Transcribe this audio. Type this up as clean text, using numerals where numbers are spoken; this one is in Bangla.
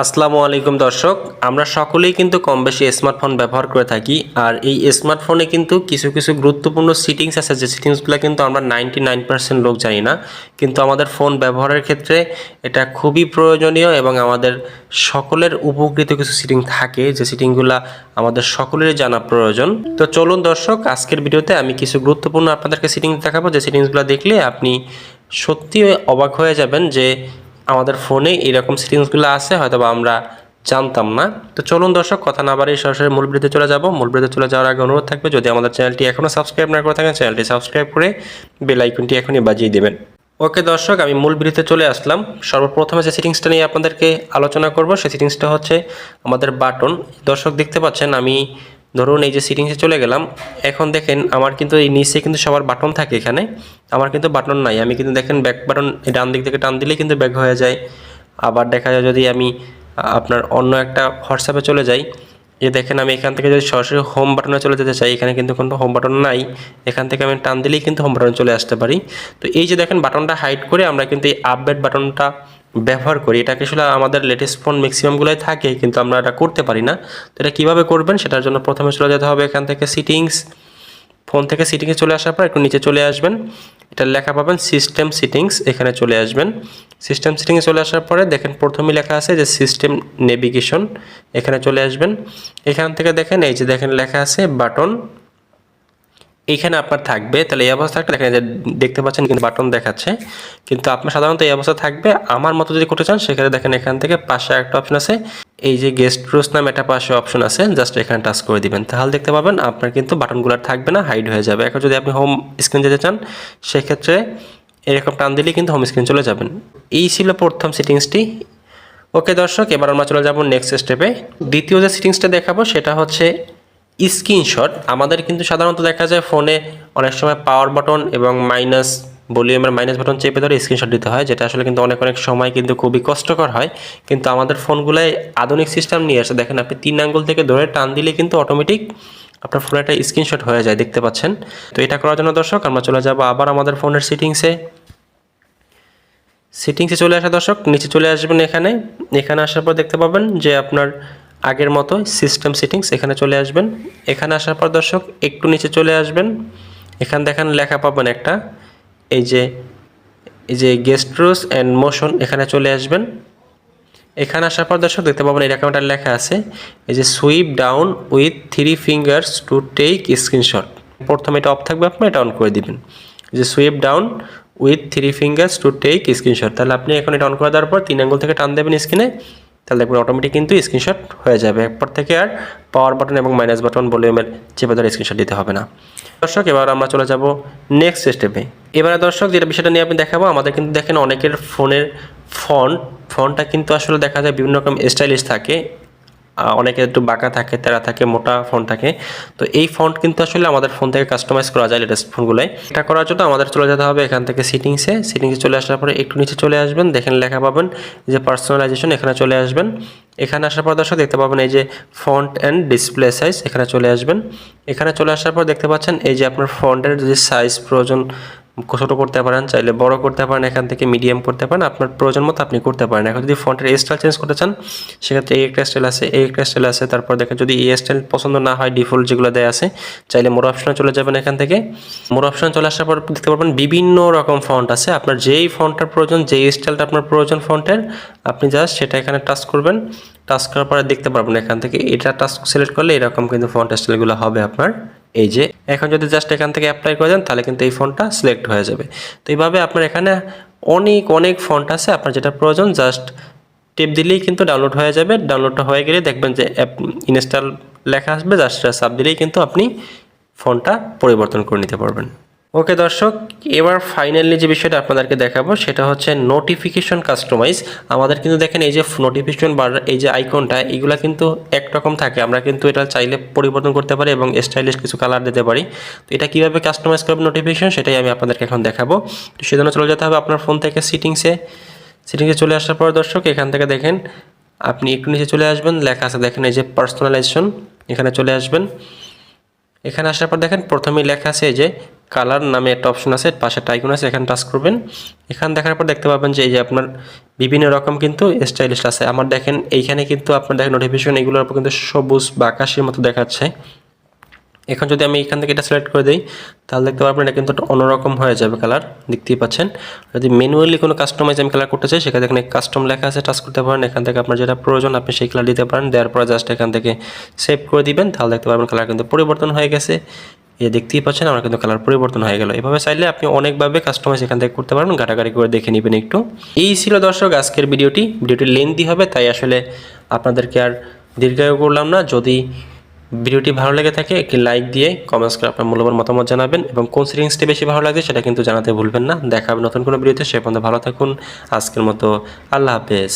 আসসালামু আলাইকুম দর্শক, আমরা সকলেই কিন্তু কম বেশি স্মার্টফোন ব্যবহার করে থাকি। আর এই স্মার্টফোনে কিন্তু কিছু কিছু গুরুত্বপূর্ণ সিটিংস আছে, যে সিটিংসগুলো কিন্তু আমরা 99% লোক জানি না। কিন্তু আমাদের ফোন ব্যবহারের ক্ষেত্রে এটা খুবই প্রয়োজনীয় এবং আমাদের সকলের উপকৃত কিছু সিটিং থাকে, যে সিটিংগুলো আমাদের সকলেরই জানা প্রয়োজন। তো চলুন দর্শক, আজকের ভিডিওতে আমি কিছু গুরুত্বপূর্ণ আপনাদেরকে সিটিংস দেখাবো, যে সিটিংসগুলো দেখলে আপনি সত্যি অবাক হয়ে যাবেন যে আমাদের ফোনে এরকম সেটিংসগুলো আছে, হয়তো বা আমরা জানতাম না। তো চলুন দর্শক, কথা না বাড়িয়ে সরাসরি মূল ভিডিওতে চলে যাব। মূল ভিডিওতে চলে যাওয়ার আগে অনুরোধ থাকবে, যদি আমাদের চ্যানেলটি এখনও সাবস্ক্রাইব না করে থাকেন, চ্যানেলটি সাবস্ক্রাইব করে বেল আইকনটি এখনই বাজিয়ে দেবেন। ওকে দর্শক, আমি মূল ভিডিওতে চলে আসলাম। সর্বপ্রথমে যে সেটিংসটা নিয়ে আপনাদেরকে আলোচনা করব, সেই সেটিংসটা হচ্ছে আমাদের বাটন। দর্শক দেখতে পাচ্ছেন, আমি ধরুন এই যে সেটিংসে চলে গেলাম। এখন দেখেন আমার কিন্তু এই নিচে কিন্তু সবার বাটন থাকে, এখানে আমার কিন্তু বাটন নাই। আমি কিন্তু দেখেন ব্যাক বাটন ডান দিক থেকে টান দিলেই কিন্তু ব্যাক হয়ে যায়। আবার দেখা যায় যদি আমি আপনার অন্য একটা হোয়াটসঅ্যাপে চলে যাই, যে দেখেন আমি এখান থেকে যদি সরাসরি হোম বাটনে চলে যেতে চাই, এখানে কিন্তু কোনো হোম বাটন নাই। এখান থেকে আমি টান দিলেই কিন্তু হোম বাটনে চলে আসতে পারি। তো এই যে দেখেন বাটনটা হাইড করে আমরা কিন্তু এই আপডেট বাটনটা ব্যবহার করি। এটাকে আসলে আমাদের লেটেস্ট ফোন ম্যাক্সিমামগুলোই থাকে, কিন্তু আমরা এটা করতে পারি না। তো এটা কীভাবে করবেন, সেটার জন্য প্রথমে চলে যেতে হবে এখান থেকে সিটিংস। ফোন থেকে সিটিংসে চলে আসার পর একটু নিচে চলে আসবেন, এটা লেখা পাবেন সিস্টেম সিটিংস, এখানে চলে আসবেন। সিস্টেম সিটিংসে চলে আসার পরে দেখেন প্রথমেই লেখা আছে যে সিস্টেম নেভিগেশন, এখানে চলে আসবেন। এখান থেকে দেখেন এই যে দেখেন লেখা আছে বাটন, এইখানে আপনার থাকবে। তাহলে এই অবস্থা থাকলে দেখেন যে দেখতে পাচ্ছেন কিন্তু বাটন দেখাচ্ছে, কিন্তু আপনার সাধারণত এই অবস্থা থাকবে। আমার মতো যদি করতে চান, সেখানে দেখেন এখান থেকে পাশে একটা অপশন আছে, এই যে গেস্ট রুলস নামে একটা পাশে অপশন আছে, জাস্ট এখানে টাচ করে দিবেন, তাহলে দেখতে পাবেন আপনার কিন্তু বাটনগুলো থাকবে না, হাইড হয়ে যাবে। এখন যদি আপনি হোম স্ক্রিন যেতে চান, সেক্ষেত্রে এরকম টান দিলেই কিন্তু হোম স্ক্রিন চলে যাবেন। এই ছিল প্রথম সেটিংসটি। ওকে দর্শক, এবার আমরা চলে যাব নেক্সট স্টেপে। দ্বিতীয় যে সেটিংসটা দেখাবো সেটা হচ্ছে স্ক্রিনশট। আমাদের কিন্তু সাধারণত দেখা যায় ফোনে অনেক সময় পাওয়ার বাটন এবং মাইনাস ভলিউমের মাইনাস বাটন চেপে ধরে স্ক্রিনশট দিতে হয়, যেটা আসলে কিন্তু অনেক অনেক সময় কিন্তু খুবই কষ্টকর হয়। কিন্তু আমাদের ফোনগুলোয় আধুনিক সিস্টেম নিয়ে আসে, দেখেন আপনি 3 আঙ্গুল থেকে ধরে টান দিলে কিন্তু অটোমেটিক আপনার ফোনে একটা স্ক্রিনশট হয়ে যায়, দেখতে পাচ্ছেন। তো এটা করার জন্য দর্শক আমরা চলে যাব আবার আমাদের ফোনের সেটিংসে চলে আসা দর্শক, নিচে চলে আসবেন। এখানে আসার পর দেখতে পাবেন যে আপনার আগের মতো সিস্টেম সেটিংস, এখানে চলে আসবেন। এখানে আসার পর দর্শক একটু নিচে চলে আসবেন, এখানে দেখেন লেখা পাবেন একটা, এই যে গেস্ট রুলস অ্যান্ড মোশন, এখানে চলে আসবেন। এখানে আসার পর দর্শক দেখতে পাবেন এরকম একটা লেখা আছে, এই যে swipe down with 3 fingers to take screenshot. প্রথমে এটা অফ থাকবে, আপনি এটা অন করে দিবেন, যে swipe down with 3 fingers to take screenshot. তাহলে আপনি এখন এটা অন করে দেওয়ার পর 3 আঙ্গুল থেকে টান দেবেন স্ক্রিনে, তাহলে দেখবেন অটোমেটিক কিন্তু স্ক্রিনশট হয়ে যাবে। এরপর থেকে আর পাওয়ার বাটন এবং মাইনাস বাটন ভলিউমের চেপে ধরে স্ক্রিনশট দিতে হবে না। দর্শক এবার আমরা চলে যাব নেক্সট স্টেপে। এবারে দর্শক যেটা বিষয়টা নিয়ে আমি দেখাবো, আমাদের কিন্তু দেখেন অনেকের ফোনের ফন্টটা কিন্তু আসলে দেখা যায় বিভিন্ন রকম স্টাইলিশ থাকে, অনেকে একটু বাঁকা থাকে, তেরা থাকে, মোটা ফন্ট থাকে। তো এই ফন্ট কিন্তু আসলে আমাদের ফোন থেকে কাস্টমাইজ করা যায় লেটেস্ট ফোনগুলোয়। এটা করার জন্য আমাদের চলে যেতে হবে এখান থেকে সিটিংসে চলে আসার পরে একটু নিচে চলে আসবেন, দেখেন লেখা পাবেন যে পার্সোনালাইজেশন, এখানে চলে আসবেন। এখানে আসার পর দর্শক দেখতে পাবেন এই যে ফন্ট অ্যান্ড ডিসপ্লে সাইজ, এখানে চলে আসবেন। এখানে চলে আসার পর দেখতে পাচ্ছেন এই যে আপনার ফন্টের যে সাইজ প্রয়োজন, ছোটো করতে পারেন, চাইলে বড় করতে পারেন, এখান থেকে মিডিয়াম করতে পারেন, আপনার প্রয়োজন মতো আপনি করতে পারেন। এখন যদি ফন্টের স্টাইল চেঞ্জ করতে চান, সেক্ষেত্রে এই একটা স্টাইল আছে, তারপর দেখেন যদি এই স্টাইল পছন্দ না হয়, ডিফল্ট যেগুলো দেওয়া আছে, চাইলে মোর অপশনে চলে যাবেন। এখান থেকে মোর অপশনে চলে আসার পর দেখতে পারবেন বিভিন্ন রকম ফন্ট আছে, আপনার যেই ফন্টটার প্রয়োজন, যেই স্টাইলটা আপনার প্রয়োজন ফন্টের, আপনি জাস্ট সেটা এখানে টাচ করবেন। টাচ করার পরে দেখতে পারবেন এখান থেকে এটা টাচ সিলেক্ট করলে এরকম কিন্তু ফন্ট স্টাইলগুলো হবে আপনার। এই যে এখন যদি জাস্ট এখান থেকে অ্যাপ্লাই করে দেন, তাহলে কিন্তু এই ফন্টটা সিলেক্ট হয়ে যাবে। তো এইভাবে আপনার এখানে অনেক ফন্ট আছে, আপনার যেটা প্রয়োজন জাস্ট টিপ দিলেই কিন্তু ডাউনলোড হয়ে যাবে। ডাউনলোডটা হয়ে গেলে দেখবেন যে অ্যাপ ইনস্টল লেখা আসবে, জাস্ট চাপ দিলেই কিন্তু আপনি ফন্টটা পরিবর্তন করে নিতে পারবেন। ওকে দর্শক, এবার ফাইনালি যে বিষয়টা আপনাদেরকে দেখাবো সেটা হচ্ছে নোটিফিকেশন কাস্টমাইজ। আমাদের কিন্তু দেখেন এই যে নোটিফিকেশন বার, এই যে আইকনটা, এগুলা কিন্তু একরকম থাকে, আমরা কিন্তু এটা চাইলে পরিবর্তন করতে পারি এবং স্টাইলিশ কিছু কালার দিতে পারি। তো এটা কীভাবে কাস্টমাইজ করবেন নোটিফিকেশন, সেটাই আমি আপনাদেরকে এখন দেখাবো। তো সেজন্য চলে যেতে হবে আপনার ফোন থেকে সিটিংসে চলে আসার পর দর্শক এখান থেকে দেখেন আপনি একটু নিচে চলে আসবেন, লেখা আছে দেখেন এই যে পার্সোনালাইজেশন, এখানে চলে আসবেন। এখানে আসার পর দেখেন প্রথমেই লেখা আছে এই যে কালার নামে একটা অপশন আছে, পাশে আইকন আছে, এখানে টাচ করবেন। এখানে দেখার পর দেখতে পাবেন যে এই যে আপনার বিভিন্ন রকম কিন্তু স্টাইলিশ আছে। আমার দেখেন এইখানে কিন্তু আপনার দেখেন নোটিফিকেশন এগুলোর উপর কিন্তু সবুজ বা আকাশের মতো দেখাচ্ছে। এখন যদি আমি এখান থেকে এটা সিলেক্ট করে দিই তাহলে দেখতে পারবেন এটা কিন্তু একটা অন্যরকম হয়ে যাবে কালার, দেখতেই পাচ্ছেন। যদি ম্যানুয়ালি কোনো কাস্টমাইজ আমি কালার করতে চাই সেখানে দেখেন কাস্টম লেখা আছে, টাচ করতে পারেন। এখান থেকে আপনার যেটা প্রয়োজন আপনি সেই কালার দিতে পারেন, দেওয়ার পরে জাস্ট এখান থেকে সেভ করে দিবেন, তাহলে দেখতে পারবেন কালার কিন্তু পরিবর্তন হয়ে গেছে। এই দেখতেই পাচ্ছেন আমার কিন্তু কালার পরিবর্তন হয়ে গেল। এভাবে চাইলে আপনি অনেকভাবে কাস্টমাইজ এখান থেকে করতে পারবেন, ঘাটাঘাটি করে দেখে নেবেন একটু। এই ছিল দর্শক আজকের ভিডিওটি লেন্থি হবে, তাই আসলে আপনাদেরকে আর দীর্ঘায়ু করলাম না। যদি ভিডিওটি ভালো লেগে থাকে একটি লাইক দিয়ে কমেন্টস করে আপনার মূল্যবান মতামত জানাবেন, এবং কোন সেটিংসটি বেশি ভালো লাগে সেটা কিন্তু জানাতে ভুলবেন না। দেখা হবে নতুন কোনো ভিডিওতে, সে পর্যন্ত ভালো থাকুন। আজকের মতো আল্লাহ হাফেজ।